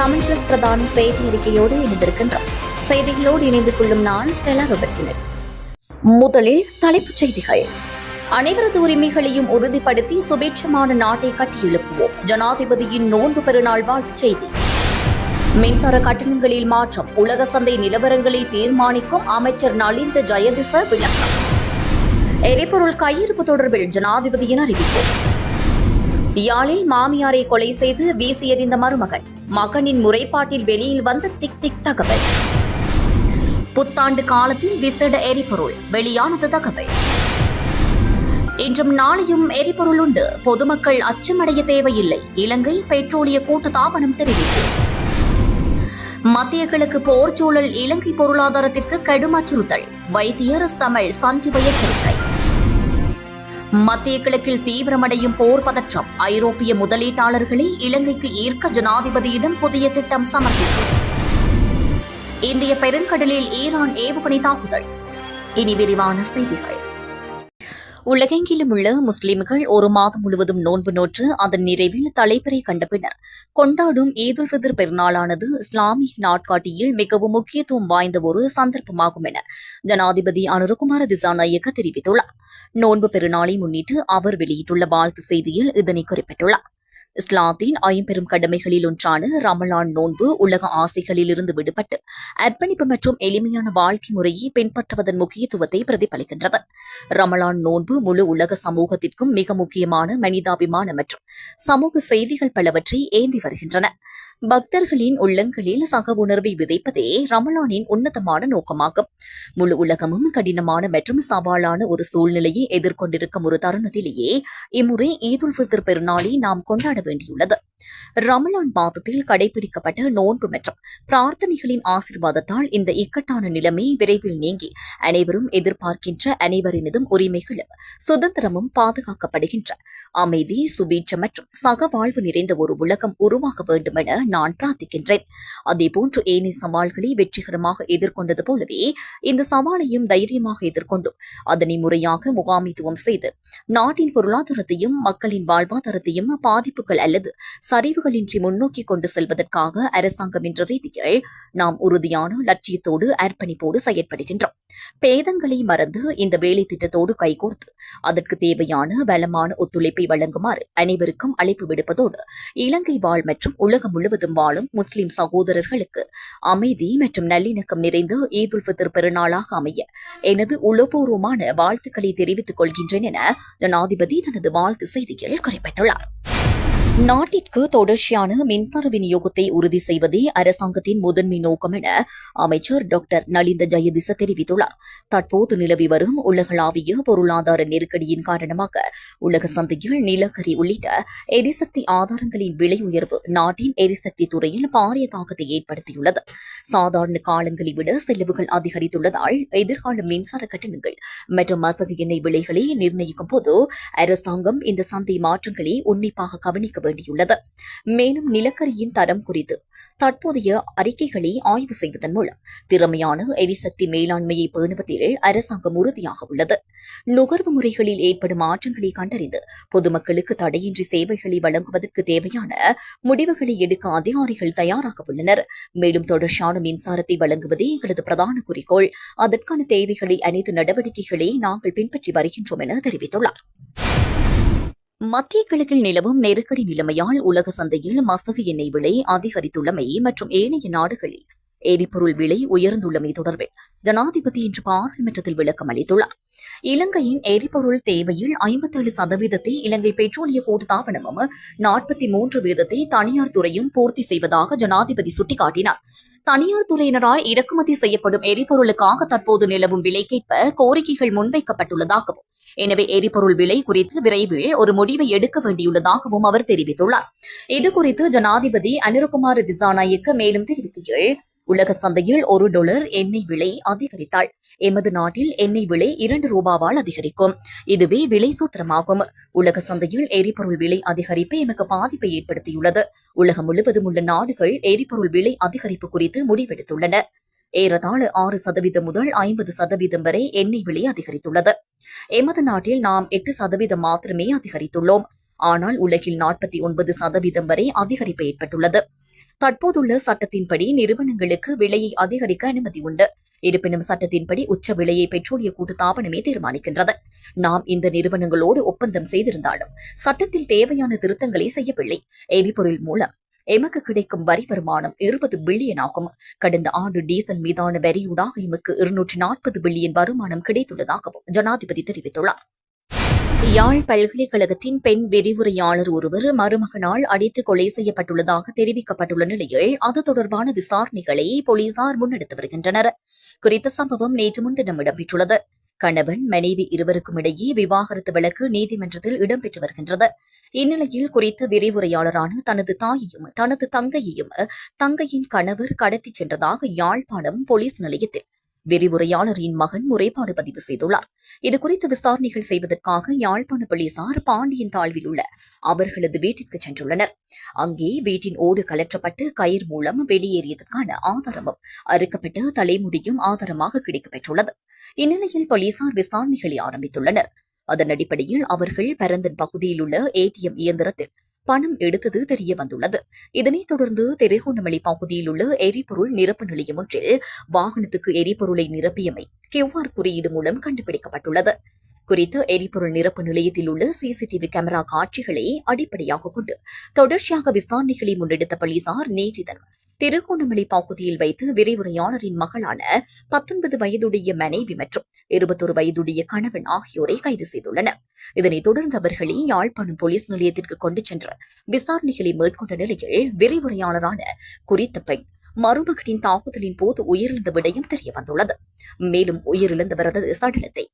Tamil plus பிரதான செய்தி அறிக்கையோடு இணைந்திருக்கின்றோம். செய்திகளோடு இணைந்து கொள்ளும் நான் ஸ்டெல்லா ரொபர்கினர். முதலில் தலைப்புச் செய்திகள். அனைவரது உரிமைகளையும் உறுதிப்படுத்தி சுபீட்சமான நாட்டை கட்டியெழுப்புவோம். ஜனாதிபதியின் நோன்பு பெருநாள் வாழ்த்துச் செய்தி. மின்சார கட்டணங்களில் மாற்றம், உலக சந்தை நிலவரங்களை தீர்மானிக்கும் அமைச்சர் நலிந்த ஜெயதிச விளக்கம். எரிபொருள் கையிருப்பு தொடர்பில் ஜனாதிபதியின் அறிவிப்பு. யாழில் மாமியாரை கொலை செய்து வீசி எறிந்த மருமகன், மகனின் முறைப்பாட்டில் வெளியில் வந்த திக் திக் தகவல். புத்தாண்டு காலத்தில் விசேட எரிபொருள் வெளியானது தகவல். இன்றும் நாளையும் எரிபொருள் உண்டு, பொதுமக்கள் அச்சமடைய தேவையில்லை, இலங்கை பெட்ரோலிய கூட்டுத்தாபனம் தெரிவிப்பு. மத்திய கிழக்கு போர் சூழல் இலங்கை பொருளாதாரத்திற்கு கடும் அச்சுறுத்தல், வைத்தியர் சமல் சஞ்சீவ எச்சரிக்கை. மத்திய கிழக்கில் தீவிரமடையும் போர் பதற்றம், ஐரோப்பிய முதலீட்டாளர்களை இலங்கைக்கு ஈர்க்க ஜனாதிபதியிடம் புதிய திட்டம் சமர்ப்பிப்பு. இந்திய பெருங்கடலில் ஈரான் ஏவுகணை தாக்குதல். இனி விரிவான செய்திகள். உலகெங்கிலும் உள்ள முஸ்லிம்கள் ஒரு மாதம் முழுவதும் நோன்பு நோற்று அதன் நிறைவில் தலைப்பறை கண்ட பின்னர் கொண்டாடும் ஈதுல் ஃபித்ர் பெருநாளானது இஸ்லாமிய நாட்காட்டியில் மிகவும் முக்கியத்துவம் வாய்ந்த ஒரு சந்தர்ப்பமாகும் என ஜனாதிபதி அனுரகுமார திசாநாயக்க தெரிவித்துள்ளார். நோன்பு பெருநாளை முன்னிட்டு அவர் வெளியிட்டுள்ள வாழ்த்து செய்தியில் இதனை குறிப்பிட்டுள்ளார். இஸ்லாத்தின் ஐம்பெரும் கடமைகளில் ஒன்றான ரமலான் நோன்பு உலக ஆசைகளிலிருந்து விடுபட்டு அர்ப்பணிப்பு மற்றும் எளிமையான வாழ்க்கை முறையை பின்பற்றுவதன் முக்கியத்துவத்தை பிரதிபலிக்கின்றது. ரமலான் நோன்பு முழு உலக சமூகத்திற்கும் மிக முக்கியமான மனிதாபிமான மற்றும் சமூக செய்திகள் பலவற்றை ஏந்தி வருகின்றன. பக்தர்களின் உள்ளங்களில் சக உணர்வை விதைப்பதே ரமலானின் உன்னதமான நோக்கமாகும். முழு உலகமும் கடினமான மற்றும் சவாலான ஒரு சூழ்நிலையை எதிர்கொண்டிருக்கும் ஒரு தருணத்திலேயே இம்முறை ஈதுல் ஃபித்ர் பெருநாளை நாம் கொண்டாட வேண்டியுள்ளது. ரமலான் மாதத்தில் கடைபிடிக்கப்பட்ட நோன்பு மற்றும் பிரார்த்தனைகளின் ஆசீர்வாதத்தால் இந்த இக்கட்டான நிலைமை விரைவில் நீங்கி அனைவரும் எதிர்பார்க்கின்ற அனைவரினதும் உரிமைகளும் சுதந்திரமும் பாதுகாக்கப்படுகின்ற அமைதி, சுபீட்சம் மற்றும் சகவாழ்வு நிறைந்த ஒரு உலகம் உருவாக வேண்டும் என நான் பிரார்த்திக்கின்றேன். அதேபோன்று ஏனைய சவால்களை வெற்றிகரமாக எதிர்கொண்டது போலவே இந்த சவாலையும் தைரியமாக எதிர்கொண்டு அதனை முறையாக முகாமித்துவம் செய்து நாட்டின் பொருளாதாரத்தையும் மக்களின் வாழ்வாதாரத்தையும் பாதிப்புகள் அல்லது சரிவுகளின்றி முன்னோக்கி கொண்டு செல்வதற்காக அரசாங்கம் என்ற ரீதியில் நாம் உறுதியான லட்சியத்தோடு அர்ப்பணிப்போடு செயற்படுகின்றோம். பேதங்களை மறந்து இந்த வேலை திட்டத்தோடு கைகோர்த்து அதற்கு தேவையான பலமான ஒத்துழைப்பை வழங்குமாறு அனைவருக்கும் அழைப்பு விடுப்பதோடு இலங்கை வாழ் மற்றும் உலகம் முழுவதும் வாழும் முஸ்லிம் சகோதரர்களுக்கு அமைதி மற்றும் நல்லிணக்கம் நிறைந்த ஈதுல் ஃபித்ர் பெருநாளாக அமைய எனது உளப்பூர்வமான வாழ்த்துக்களை தெரிவித்துக் கொள்கின்றேன் என ஜனாதிபதி தனது வாழ்த்து செய்தியில் குறிப்பிட்டுள்ளார். நாட்டிற்கு தொடர்ச்சியான மின்சார விநியோகத்தை உறுதி செய்வதே அரசாங்கத்தின் முதன்மை நோக்கம் என அமைச்சர் டாக்டர் நலிந்த ஜெயதிச தெரிவித்துள்ளார். தற்போது நிலவி வரும் உலகளாவிய பொருளாதார நெருக்கடியின் காரணமாக உலக சந்தையில் நிலக்கரி உள்ளிட்ட எரிசக்தி ஆதாரங்களின் விலை உயர்வு நாட்டின் எரிசக்தி துறையில் பாரிய தாக்கத்தை ஏற்படுத்தியுள்ளது. சாதாரண காலங்களை விட செலவுகள் அதிகரித்துள்ளதால் எதிர்கால மின்சார கட்டணங்கள் மற்றும் மசகு எண்ணெய் விலைகளை நிர்ணயிக்கும் போது அரசாங்கம் இந்த சந்தை மாற்றங்களை உன்னிப்பாக கவனிக்க வேண்டியுள்ளது. மேலும் நிலக்கரியின் தரம் குறித்து தற்போதைய அறிக்கைகளை ஆய்வு செய்வதன் மூலம் திறமையான எரிசக்தி மேலாண்மையை பேணுவதில் அரசாங்கம் உறுதியாக உள்ளது. நுகர்வு முறைகளில் ஏற்படும் மாற்றங்களை கண்டறிந்து பொதுமக்களுக்கு தடையின்றி சேவைகளை வழங்குவதற்கு தேவையான முடிவுகளை எடுக்க அதிகாரிகள் தயாராக உள்ளனர். மேலும் தொடர்ச்சியான மின்சாரத்தை வழங்குவதே எங்களது பிரதான குறிக்கோள். அதற்கான தேவைகளை அனைத்து நடவடிக்கைகளை நாங்கள் பின்பற்றி வருகின்றோம் என தெரிவித்துள்ளார். மத்திய கிழக்கில் நிலவும் நெருக்கடி நிலைமையால் உலக சந்தையில் மசகு எண்ணெய் விலை அதிகரித்துள்ளமை மற்றும் ஏனைய நாடுகளில் எரிபொருள் விலை உயர்ந்துள்ளமை தொடர்பில் ஜனாதிபதி இன்று பாராளுமன்றத்தில் விளக்கம் அளித்துள்ளார். இலங்கையின் எரிபொருள் தேவையில் 57% இலங்கை பெட்ரோலிய கூட்டுத்தாபனமும் 43% தனியார் துறையும் பூர்த்தி செய்வதாக ஜனாதிபதி சுட்டிக்காட்டினார். தனியார் துறையினரால் இறக்குமதி செய்யப்படும் எரிபொருளுக்காக தற்போது நிலவும் விலைக்கேற்ப கோரிக்கைகள் முன்வைக்கப்பட்டுள்ளதாகவும் எனவே எரிபொருள் விலை குறித்து விரைவில் ஒரு முடிவை எடுக்க வேண்டியுள்ளதாகவும் அவர் தெரிவித்துள்ளார். இதுகுறித்து ஜனாதிபதி அனுரகுமார திசாநாயக்க மேலும் தெரிவிக்கையில் உலக சந்தையில் $1 எண்ணெய் விலை அதிகரித்தால் எமது நாட்டில் எண்ணெய் விலை $2 அதிகரிக்கும். இதுவே விலை சூத்திரமாகும். உலக சந்தையில் எரிபொருள் விலை அதிகரிப்பு எமக்கு பாதிப்பை ஏற்படுத்தியுள்ளது. உலகம் முழுவதும் உள்ள நாடுகள் எரிபொருள் விலை அதிகரிப்பு குறித்து முடிவெடுத்துள்ளன. ஏறத்தாழ 6% முதல் 50% வரை எண்ணெய் விலை அதிகரித்துள்ளது. எமது நாட்டில் நாம் 8% மாத்திரமே அதிகரித்துள்ளோம். ஆனால் உலகில் 49% வரை அதிகரிப்பு ஏற்பட்டுள்ளது. தற்போதுள்ள சட்டத்தின்படி நிறுவனங்களுக்கு விலையை அதிகரிக்க அனுமதி உண்டு. இருப்பினும் சட்டத்தின்படி உச்ச விலையை பெட்ரோலிய கூட்டுத்தாபனமே தீர்மானிக்கின்றது. நாம் இந்த நிறுவனங்களோடு ஒப்பந்தம் செய்திருந்தாலும் சட்டத்தில் தேவையான திருத்தங்களை செய்யவில்லை. எரிபொருள் மூலம் எமக்கு கிடைக்கும் வரி வருமானம் 20 பில்லியன் ஆகும். கடந்த ஆண்டு டீசல் மீதான வரியூடாக எமக்கு 240 பில்லியன் வருமானம் கிடைத்துள்ளதாகவும் ஜனாதிபதி தெரிவித்துள்ளார். யாழ் பல்கலைக்கழகத்தின் பெண் விரிவுரையாளர் ஒருவர் மருமகனால் அடித்து கொலை செய்யப்பட்டுள்ளதாக தெரிவிக்கப்பட்டுள்ள நிலையில் அது தொடர்பான விசாரணைகளை போலீசார் முன்னெடுத்து வருகின்றனர். குறித்த சம்பவம் நேற்று முன்தினம் இடம்பெற்றுள்ளது. கணவன் மனைவி இருவருக்கும் இடையே விவாகரத்து வழக்கு நீதிமன்றத்தில் இடம்பெற்று வருகின்றது. இந்நிலையில் குறித்த விரிவுரையாளரான தனது தாயையும் தனது தங்கையின் கணவர் கடத்திச் சென்றதாக யாழ்ப்பாணம் போலீஸ் நிலையத்தில் விரிவுரையாளரின் மகன் முறைப்பாடு பதிவு செய்துள்ளார். இதுகுறித்து விசாரணைகள் செய்வதற்காக யாழ்ப்பாண போலீசார் பாண்டியன் தாழ்வில் உள்ள அவர்களது வீட்டிற்கு சென்றுள்ளனர். அங்கே வீட்டின் ஓடு கலற்றப்பட்டு கயிறு மூலம் வெளியேறியதற்கான ஆதாரமும் அறுக்கப்பட்டு தலைமுடியும் ஆதாரமாக கிடைக்கப்பெற்றுள்ளது. இந்நிலையில் போலீசார் விசாரணைகளை ஆரம்பித்துள்ளனர். அதன் அடிப்படையில் அவர்கள் பரந்தன் பகுதியில் உள்ள ஏடிஎம் இயந்திரத்தில் பணம் எடுத்தது தெரிய வந்துள்ளது. இதனைத் தொடர்ந்து திருகோணமலை பகுதியில் உள்ள எரிபொருள் நிரப்பு நிலையம் ஒன்றில் வாகனத்துக்கு எரிபொருளை நிரப்பியமை QR குறியீடு மூலம் கண்டுபிடிக்கப்பட்டுள்ளது. குறித்த எரிபொருள் நிரப்பு நிலையத்தில் உள்ள CCTV கேமரா காட்சிகளை அடிப்படையாக கொண்டு தொடர்ச்சியாக விசாரணைகளை முன்னெடுத்த போலீசார் நேற்று தினம் திருகோணமலை பகுதியில் வைத்து விரிவுரையாளரின் மகளான 19 வயதுடைய மனைவி மற்றும் 21 வயதுடைய கணவன் ஆகியோரை கைது செய்துள்ளனர். இதனைத் தொடர்ந்து அவர்களை யாழ்ப்பாணம் போலீஸ் நிலையத்திற்கு கொண்டு சென்று விசாரணைகளை மேற்கொண்ட நிலையில் விரிவுரையாளரான குறித்த பெண் மருமகனின் தாக்குதலின் போது உயிரிழந்த விடயம் தெரியவந்துள்ளது. மேலும் உயிரிழந்தவரது சடலத்தை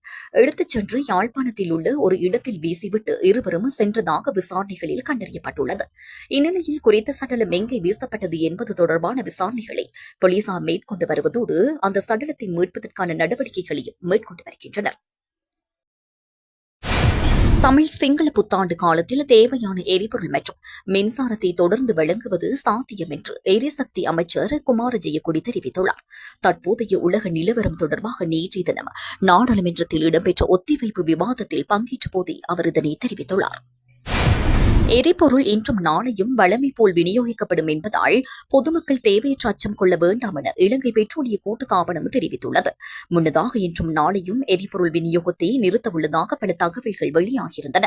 எடுத்துச் சென்று யாழ்ப்பாணத்தில் உள்ள ஒரு இடத்தில் வீசிவிட்டு இருவரும் சென்றதாக விசாரணைகளில் கண்டறியப்பட்டுள்ளது. இந்நிலையில் குறித்த சடலம் எங்கே வீசப்பட்டது என்பது தொடர்பான விசாரணைகளை போலீசார் மேற்கொண்டு வருவதோடு அந்த சடலத்தை மீட்பதற்கான நடவடிக்கைகளையும் மேற்கொண்டு வருகின்றனர். தமிழ் சிங்கள புத்தாண்டு காலத்தில் தேவையான எரிபொருள் மற்றும் மின்சாரத்தை தொடர்ந்து வழங்குவது சாத்தியம் என்று எரிசக்தி அமைச்சர் குமார ஜெயக்கொடி தெரிவித்துள்ளார். தற்போதைய உலக நிலவரம் தொடர்பாக நேற்றைய தினம் நாடாளுமன்றத்தில் இடம்பெற்ற ஒத்திவைப்பு விவாதத்தில் பங்கேற்ற போதே அவர் இதனை தெரிவித்துள்ளார். எரிபொருள் இன்றும் நாளையும் வழமை போல் விநியோகிக்கப்படும் என்பதால் பொதுமக்கள் தேவையற்ற அச்சம் கொள்ள வேண்டாம் என இலங்கை பெட்ரோலிய கூட்டுத்தாபனம் தெரிவித்துள்ளது. முன்னதாக இன்றும் நாளையும் எரிபொருள் விநியோகத்தை நிறுத்தவுள்ளதாக பல தகவல்கள் வெளியாகியிருந்தன.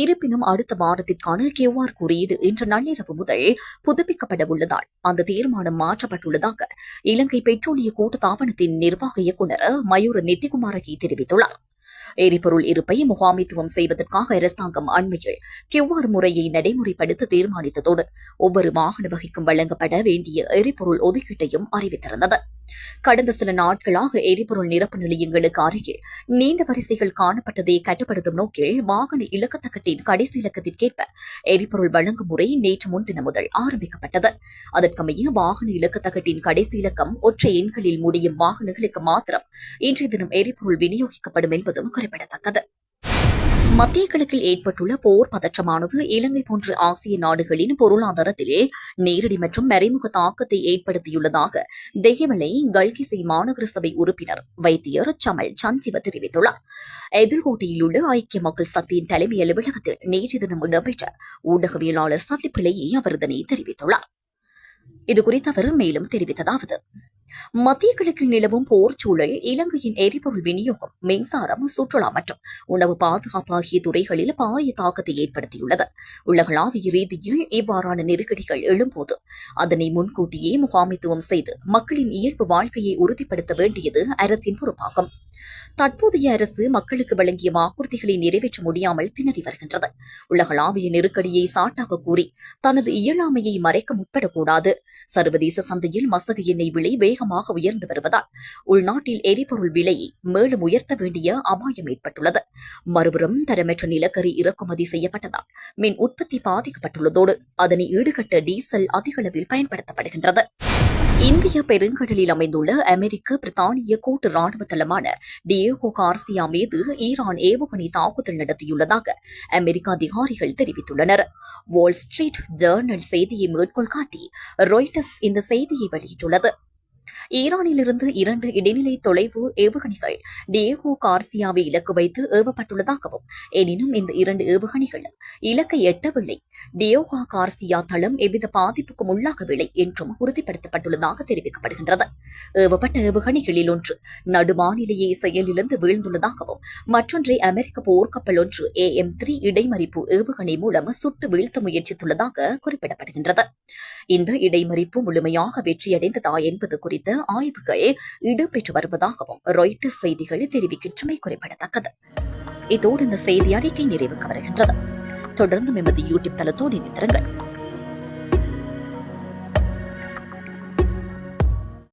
இருப்பினும் அடுத்த வாரத்திற்கான QR குறியீடு இன்று நள்ளிரவு முதல் புதுப்பிக்கப்பட உள்ளதால் அந்த தீர்மானம் மாற்றப்பட்டுள்ளதாக இலங்கை பெட்ரோலிய கூட்டுத்தாபனத்தின் நிர்வாக இயக்குநர் மயூர நெத்திகுமாரகி தெரிவித்துள்ளார். எரிபொருள் இருப்பை முகாமைத்துவம் செய்வதற்காக அரசாங்கம் அண்மையில் QR முறையை நடைமுறைப்படுத்த தீர்மானித்ததோடு ஒவ்வொரு வாகன வகைக்கும் வழங்கப்பட வேண்டிய எரிபொருள் ஒதுக்கீட்டையும் அறிவித்திருந்தது. கடந்த சில நாட்களாக எரிபொருள் நிரப்பு நிலையங்களுக்கு அருகில் நீண்ட வரிசைகள் காணப்பட்டதை கட்டுப்படுத்தும் நோக்கில் வாகன இலக்கத்தகட்டின் கடைசி இலக்கத்திற்கேற்ப எரிபொருள் வழங்கும் முறை நேற்று முன்தினம் முதல் ஆரம்பிக்கப்பட்டது. அதற்கமைய வாகன இலக்கத்தகட்டின் கடைசி இலக்கம் ஒற்றை எண்களில் முடியும் வாகனங்களுக்கு மாத்திரம் இன்றைய தினம் எரிபொருள் விநியோகிக்கப்படும் என்பதும் குறிப்பிடத்தக்கது. மத்திய கிழக்கில் ஏற்பட்டுள்ள போர் பதற்றமானது இலங்கை போன்ற ஆசிய நாடுகளின் பொருளாதாரத்தில் நேரடி மற்றும் மறைமுக தாக்கத்தை ஏற்படுத்தியுள்ளதாக தெஹிவளை கல்கிசி மாநகர சபை உறுப்பினர் வைத்தியர் சமல் சஞ்சீவ தெரிவித்துள்ளார். எதிர்கோட்டையில் உள்ள ஐக்கிய மக்கள் சக்தியின் தலைமை அலுவலகத்தில் நேற்று தினம் இடம்பெற்ற ஊடகவியலாளர் சந்திப்பிலேயே அவர் இதனை தெரிவித்துள்ளார். இதுகுறித்து அவர் மேலும் தெரிவித்ததாவது: மத்திய கிழக்கில் நிலவும் போர் சூழல் இலங்கையின் எரிபொருள் விநியோகம், மின்சாரம், சுற்றுலா மற்றும் உணவு பாதுகாப்பு ஆகிய துறைகளில் பாரிய தாக்கத்தை ஏற்படுத்தியுள்ளது. உலகளாவிய ரீதியில் இவ்வாறான நெருக்கடிகள் எழும்போது அதனை முன்கூட்டியே முகாமைத்துவம் செய்து மக்களின் இயல்பு வாழ்க்கையை உறுதிப்படுத்த வேண்டியது அரசின் பொறுப்பாகும். தற்போதைய அரசு மக்களுக்கு வழங்கிய வாக்குறுதிகளை நிறைவேற்ற முடியாமல் திணறி வருகின்றது. உலகளாவிய நெருக்கடியை சாட்டாக கூறி தனது இயலாமையை மறைக்க முற்படக்கூடாது. சர்வதேச சந்தையில் மசகு எண்ணெய் விலை வேகமாக உயர்ந்து வருவதால் உள்நாட்டில் எரிபொருள் விலையை மேலும் உயர்த்த வேண்டிய அபாயம் ஏற்பட்டுள்ளது. மறுபுறம் தரமற்ற நிலக்கரி இறக்குமதி செய்யப்பட்டதால் மின் உற்பத்தி பாதிக்கப்பட்டுள்ளதோடு அதனை ஈடுகட்ட டீசல் அதிகளவில் பயன்படுத்தப்படுகின்றது. இந்திய பெருங்கடலில் அமைந்துள்ள அமெரிக்க பிரித்தானிய கூட்டு ராணுவ தளமான டியேகோ கார்சியா மீது ஈரான் ஏவுகணை தாக்குதல் நடத்தியுள்ளதாக அமெரிக்க அதிகாரிகள் தெரிவித்துள்ளனர். வால் ஸ்ட்ரீட் ஜேர்னல் செய்தியை மேற்கோள் காட்டி ராய்ட்டர்ஸ் இந்த செய்தியை வெளியிட்டுள்ளது. ஈரானிலிருந்து 2 இடைநிலை தொலைவு ஏவுகணைகள் டியேகோ கார்சியாவை இலக்கு வைத்து ஏவப்பட்டுள்ளதாகவும், எனினும் இந்த 2 ஏவுகணைகளும் இலக்கை எட்டவில்லை. டியோகா கார்சியா தளம் எவ்வித பாதிப்புக்கும் உள்ளாகவில்லை என்றும் உறுதிப்படுத்தப்பட்டுள்ளதாக தெரிவிக்கப்படுகின்றது. ஏவப்பட்ட ஏவுகணைகளில் ஒன்று நடுவானிலேயே செயலிழந்து வீழ்ந்துள்ளதாகவும், மற்றொன்றை அமெரிக்க போர்க்கப்பல் ஒன்று AM-3 இடைமறிப்பு ஏவுகணை மூலம் சுட்டு வீழ்த்த முயற்சித்துள்ளதாக குறிப்பிடப்படுகின்றது. இந்த இடைமறிப்பு முழுமையாக வெற்றியடைந்ததா என்பது குறித்த ஆய்வுகள் இடம்பெற்று வருவதாகவும் ராய்ட்டர்ஸ் செய்திகள் தெரிவிக்கின்றமை குறிப்பிடத்தக்கது. இதோடு இந்த செய்தி அறிக்கை நிறைவுக்கு வருகின்றது. தொடர்ந்து எமது யூடியூப் தளத்தோடு இணைந்திருங்கள்.